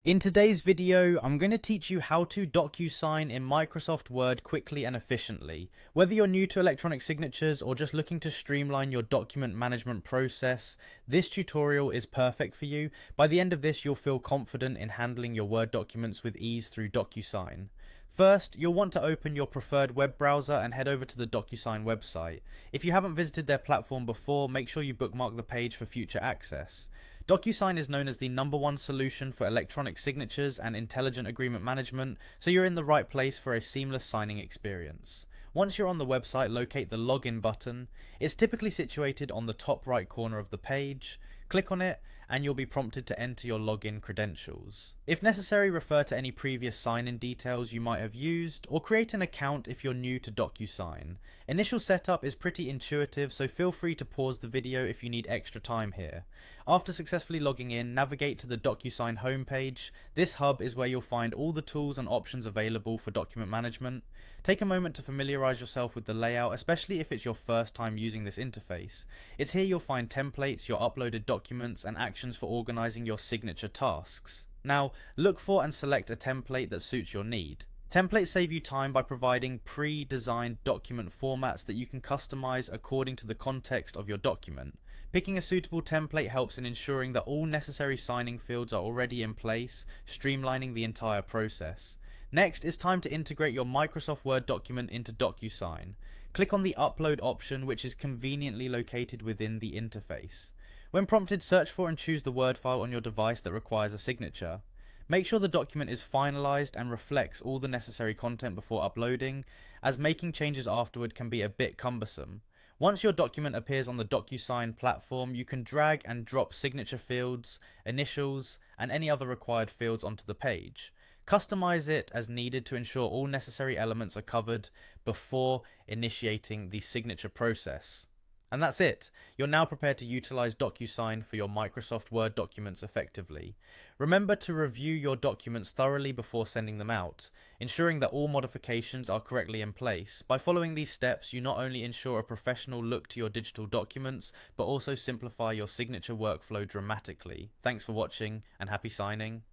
In today's video, I'm going to teach you how to Docusign in Microsoft Word quickly and efficiently. Whether you're new to electronic signatures or just looking to streamline your document management process, this tutorial is perfect for you. By the end of this, you'll feel confident in handling your Word documents with ease through Docusign. First, you'll want to open your preferred web browser and head over to the Docusign website. If you haven't visited their platform before, make sure you bookmark the page for future access. Docusign is known as the #1 solution for electronic signatures and intelligent agreement management, so you're in the right place for a seamless signing experience. Once you're on the website, locate the login button. It's typically situated on the top right corner of the page. Click on it and you'll be prompted to enter your login credentials. If necessary, refer to any previous sign-in details you might have used, or create an account if you're new to Docusign. Initial setup is pretty intuitive, so feel free to pause the video if you need extra time here. After successfully logging in, navigate to the Docusign homepage. This hub is where you'll find all the tools and options available for document management. Take a moment to familiarize yourself with the layout, especially if it's your first time using this interface. It's here you'll find templates, your uploaded documents, and actions for organizing your signature tasks. Now, look for and select a template that suits your need. Templates save you time by providing pre-designed document formats that you can customize according to the context of your document. Picking a suitable template helps in ensuring that all necessary signing fields are already in place, streamlining the entire process. Next, it's time to integrate your Microsoft Word document into Docusign. Click on the Upload option, which is conveniently located within the interface. When prompted, search for and choose the Word file on your device that requires a signature. Make sure the document is finalized and reflects all the necessary content before uploading, as making changes afterward can be a bit cumbersome. Once your document appears on the Docusign platform, you can drag and drop signature fields, initials, and any other required fields onto the page. Customize it as needed to ensure all necessary elements are covered before initiating the signature process. And that's it. You're now prepared to utilize Docusign for your Microsoft Word documents effectively. Remember to review your documents thoroughly before sending them out, ensuring that all modifications are correctly in place. By following these steps, you not only ensure a professional look to your digital documents, but also simplify your signature workflow dramatically. Thanks for watching and happy signing.